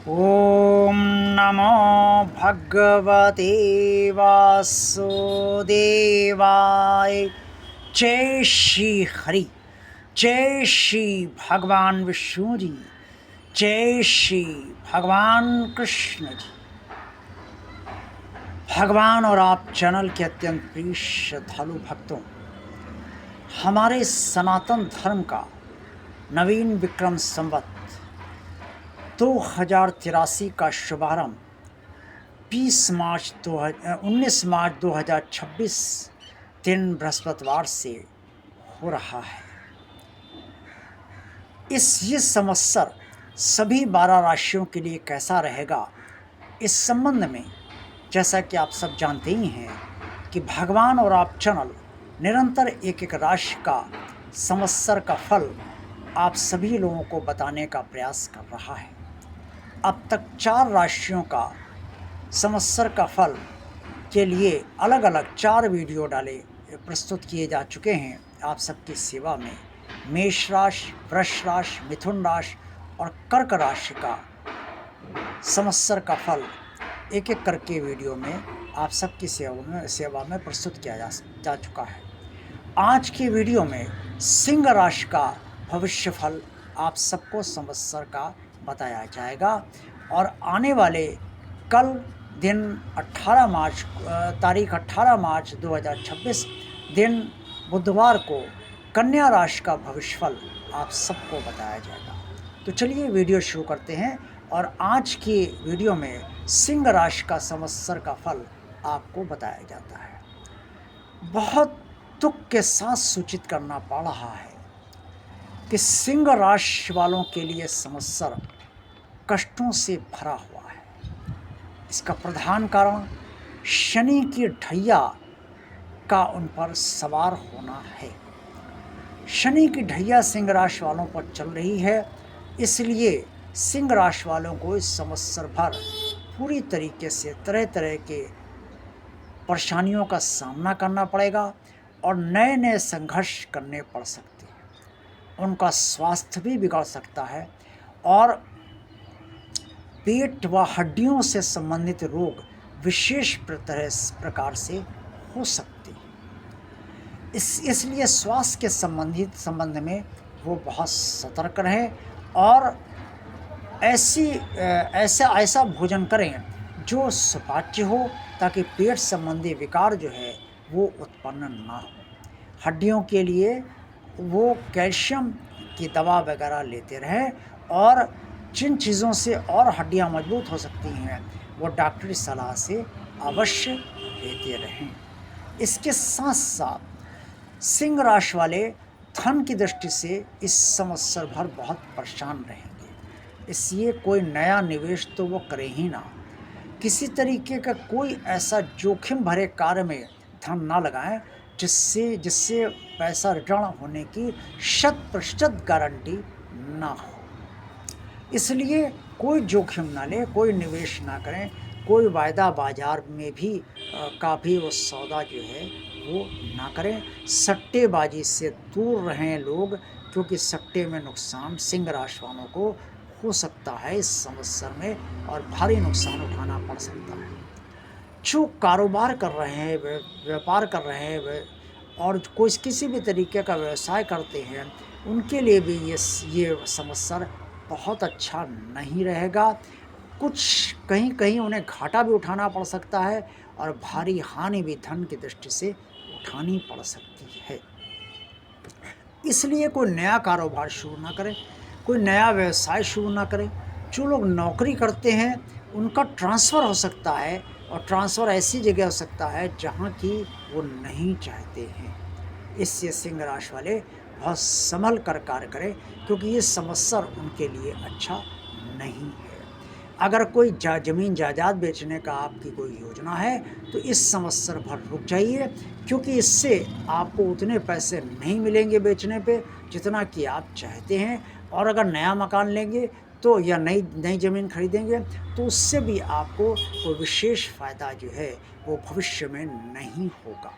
ॐ नमो भगवते वासुदेवाय। जय श्री हरि, जय श्री भगवान विष्णु जी, जय श्री भगवान कृष्ण जी। भगवान और आप चैनल के अत्यंत प्रिय श्रद्धालु भक्तों, हमारे सनातन धर्म का नवीन विक्रम संवत 2083 का शुभारंभ 19 मार्च 2026 दिन बृहस्पतिवार से हो रहा है। ये संवत्सर सभी 12 राशियों के लिए कैसा रहेगा, इस संबंध में जैसा कि आप सब जानते ही हैं कि भगवान और आप चैनल निरंतर एक एक राशि का संवत्सर का फल आप सभी लोगों को बताने का प्रयास कर रहा है। अब तक 4 राशियों का संवत्सर का फल के लिए अलग अलग 4 वीडियो प्रस्तुत किए जा चुके हैं आप सबकी सेवा में। मेष राशि, वृष राशि, मिथुन राशि और कर्क राशि का संवत्सर का फल एक एक करके वीडियो में आप सबकी सेवा में प्रस्तुत किया जा चुका है। आज की वीडियो में सिंह राशि का भविष्य फल आप सबको संवत्सर का बताया जाएगा और आने वाले कल दिन 18 मार्च तारीख 18 मार्च 2026 दिन बुधवार को कन्या राशि का भविष्य फल आप सबको बताया जाएगा। तो चलिए वीडियो शुरू करते हैं और आज की वीडियो में सिंह राशि का संवत्सर का फल आपको बताया जाता है। बहुत दुख के साथ सूचित करना पड़ रहा है कि सिंह राशि वालों के लिए संवत्सर कष्टों से भरा हुआ है। इसका प्रधान कारण शनि की ढैया का उन पर सवार होना है। शनि की ढैया सिंह राशि वालों पर चल रही है, इसलिए सिंह राशि वालों को इस संवत्सर भर पूरी तरीके से तरह तरह के परेशानियों का सामना करना पड़ेगा और नए नए संघर्ष करने पड़ सकते हैं। उनका स्वास्थ्य भी बिगड़ सकता है और पेट व हड्डियों से संबंधित रोग विशेष प्रकार से हो सकते हैं। इसलिए स्वास्थ्य के संबंध में वो बहुत सतर्क रहें और ऐसा भोजन करें जो सुपाच्य हो, ताकि पेट संबंधी विकार जो है वो उत्पन्न ना हो। हड्डियों के लिए वो कैल्शियम की दवा वगैरह लेते रहें और जिन चीज़ों से और हड्डियां मजबूत हो सकती हैं वो डॉक्टरी सलाह से अवश्य लेते रहें। इसके साथ साथ सिंह राशि वाले धन की दृष्टि से इस संवत्सर भर बहुत परेशान रहेंगे, इसलिए कोई नया निवेश तो वो करें ही ना। किसी तरीके का कोई ऐसा जोखिम भरे कार्य में धन ना लगाएं जिससे पैसा रिटर्न होने की 100% गारंटी ना हो। इसलिए कोई जोखिम ना लें, कोई निवेश ना करें, कोई वायदा बाजार में भी काफ़ी वो सौदा जो है वो ना करें। सट्टेबाजी से दूर रहें लोग, क्योंकि सट्टे में नुकसान सिंह राशि वालों को हो सकता है इस संवत्सर में और भारी नुकसान उठाना पड़ सकता है। जो कारोबार कर रहे हैं, व्यापार कर रहे हैं और कोई किसी भी तरीके का व्यवसाय करते हैं, उनके लिए भी ये संवत्सर बहुत अच्छा नहीं रहेगा। कुछ कहीं उन्हें घाटा भी उठाना पड़ सकता है और भारी हानि भी धन की दृष्टि से उठानी पड़ सकती है। इसलिए कोई नया कारोबार शुरू ना करें, कोई नया व्यवसाय शुरू ना करें। जो लोग नौकरी करते हैं उनका ट्रांसफ़र हो सकता है और ट्रांसफ़र ऐसी जगह हो सकता है जहाँ की वो नहीं चाहते हैं। इससे सिंह राशि वाले बहुत संभल कर कार्य करें, क्योंकि ये संवत्सर उनके लिए अच्छा नहीं है। अगर कोई ज़मीन जायदाद बेचने का आपकी कोई योजना है तो इस संवत्सर भर रुक जाइए, क्योंकि इससे आपको उतने पैसे नहीं मिलेंगे बेचने पे जितना कि आप चाहते हैं। और अगर नया मकान लेंगे तो या नई ज़मीन खरीदेंगे तो उससे भी आपको कोई विशेष फ़ायदा जो है वो भविष्य में नहीं होगा।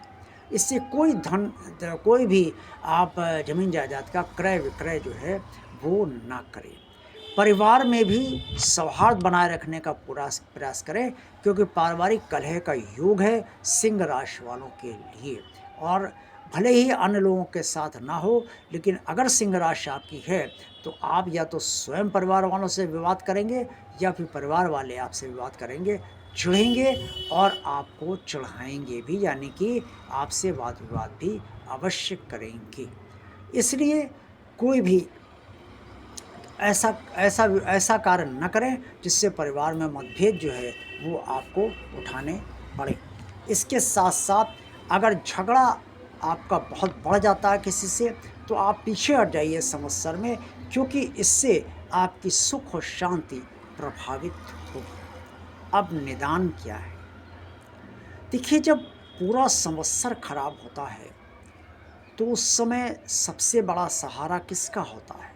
इससे कोई भी आप ज़मीन जायदाद का क्रय विक्रय जो है वो ना करें। परिवार में भी सौहार्द बनाए रखने का पूरा प्रयास करें, क्योंकि पारिवारिक कलह का युग है सिंह राशि वालों के लिए। और भले ही अन्य लोगों के साथ ना हो, लेकिन अगर सिंह राशि आपकी है तो आप या तो स्वयं परिवार वालों से विवाद करेंगे या फिर परिवार वाले आपसे विवाद करेंगे, चिढ़ेंगे और आपको चिढ़ाएंगे भी, यानी कि आपसे वाद विवाद भी अवश्य करेंगे। इसलिए कोई भी ऐसा ऐसा ऐसा कार्य न करें जिससे परिवार में मतभेद जो है वो आपको उठाने पड़े। इसके साथ साथ अगर झगड़ा आपका बहुत बढ़ जाता है किसी से, तो आप पीछे हट जाइए समस्या में, क्योंकि इससे आपकी सुख और शांति प्रभावित होगी। अब निदान क्या है? देखिए, जब पूरा संवत्सर खराब होता है तो उस समय सबसे बड़ा सहारा किसका होता है?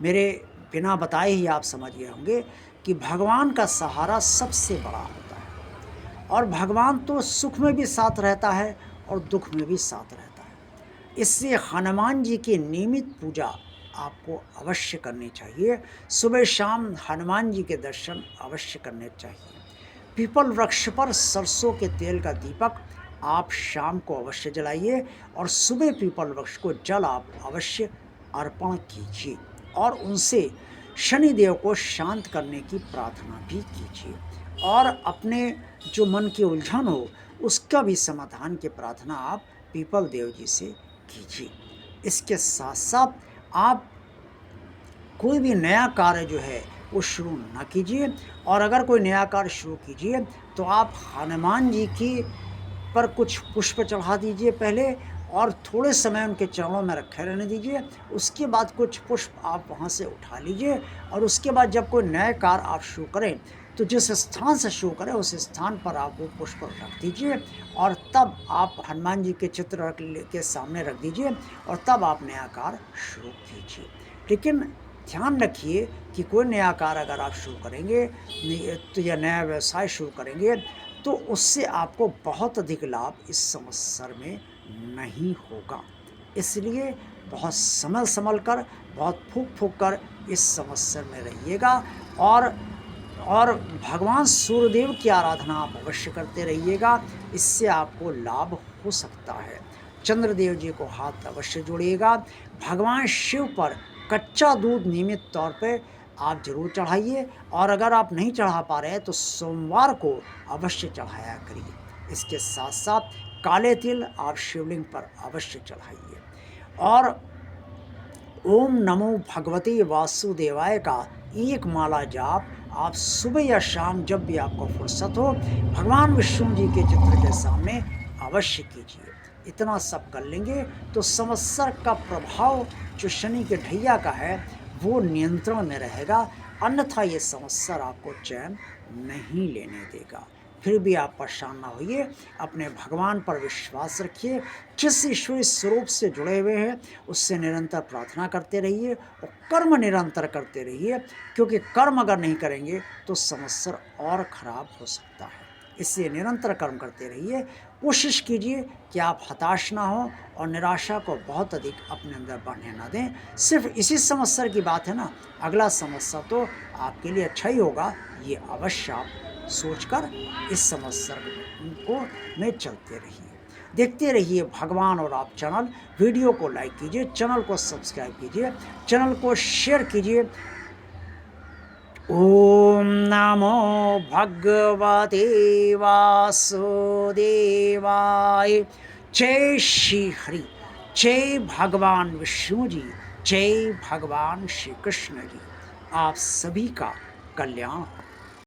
मेरे बिना बताए ही आप समझ गए होंगे कि भगवान का सहारा सबसे बड़ा होता है। और भगवान तो सुख में भी साथ रहता है और दुख में भी साथ रहता है। इसलिए हनुमान जी की नियमित पूजा आपको अवश्य करनी चाहिए। सुबह शाम हनुमान जी के दर्शन अवश्य करने चाहिए। पीपल वृक्ष पर सरसों के तेल का दीपक आप शाम को अवश्य जलाइए और सुबह पीपल वृक्ष को जल आप अवश्य अर्पण कीजिए और उनसे शनिदेव को शांत करने की प्रार्थना भी कीजिए। और अपने जो मन की उलझन हो उसका भी समाधान की प्रार्थना आप पीपल देव जी से कीजिए। इसके साथ साथ आप कोई भी नया कार्य जो है वो शुरू ना कीजिए, और अगर कोई नया कार्य शुरू कीजिए तो आप हनुमान जी की पर कुछ पुष्प चढ़ा दीजिए पहले, और थोड़े समय उनके चरणों में रखे रहने दीजिए। उसके बाद कुछ पुष्प आप वहाँ से उठा लीजिए, और उसके बाद जब कोई नया कार्य आप शुरू करें तो जिस स्थान से शुरू करें उस स्थान पर आप वो पुष्प रख दीजिए, और तब आप हनुमान जी के चित्र के सामने रख दीजिए, और तब आप नया कार्य शुरू कीजिए। लेकिन ध्यान रखिए कि कोई नया कार्य अगर आप शुरू करेंगे तो या नया व्यवसाय शुरू करेंगे तो उससे आपको बहुत अधिक लाभ इस संवत्सर में नहीं होगा। इसलिए बहुत संभल संभल कर, बहुत फूक फूक कर इस संवत्सर में रहिएगा। और भगवान सूर्यदेव की आराधना आप अवश्य करते रहिएगा, इससे आपको लाभ हो सकता है। चंद्रदेव जी को हाथ अवश्य जोड़िएगा। भगवान शिव पर कच्चा दूध नियमित तौर पे आप जरूर चढ़ाइए, और अगर आप नहीं चढ़ा पा रहे हैं तो सोमवार को अवश्य चढ़ाया करिए। इसके साथ साथ काले तिल आप शिवलिंग पर अवश्य चढ़ाइए। और ओम नमो भगवते वासुदेवाय का एक माला जाप आप सुबह या शाम जब भी आपको फुर्सत हो भगवान विष्णु जी के चित्र के सामने अवश्य कीजिए। इतना सब कर लेंगे तो संवत्सर का प्रभाव जो शनि के ढैया का है वो नियंत्रण में रहेगा, अन्यथा ये संवत्सर आपको चैन नहीं लेने देगा। फिर भी आप परेशान ना होइए, अपने भगवान पर विश्वास रखिए। जिस ईश्वरीय स्वरूप से जुड़े हुए हैं उससे निरंतर प्रार्थना करते रहिए और कर्म निरंतर करते रहिए, क्योंकि कर्म अगर नहीं करेंगे तो संवत्सर और खराब हो सकता है। इसलिए निरंतर कर्म करते रहिए। कोशिश कीजिए कि आप हताश ना हो और निराशा को बहुत अधिक अपने अंदर बढ़ने ना दें। सिर्फ इसी संवत्सर की बात है ना, अगला संवत्सर तो आपके लिए अच्छा ही होगा, ये अवश्य आप सोचकर इस संवत्सर को में चलते रहिए। देखते रहिए भगवान और आप चैनल। वीडियो को लाइक कीजिए, चैनल को सब्सक्राइब कीजिए, चैनल को शेयर कीजिए। ओम नमो भगवते वासुदेवाय। जय श्री हरि, जय भगवान विष्णु जी, जय भगवान श्री कृष्ण जी। आप सभी का कल्याण हो।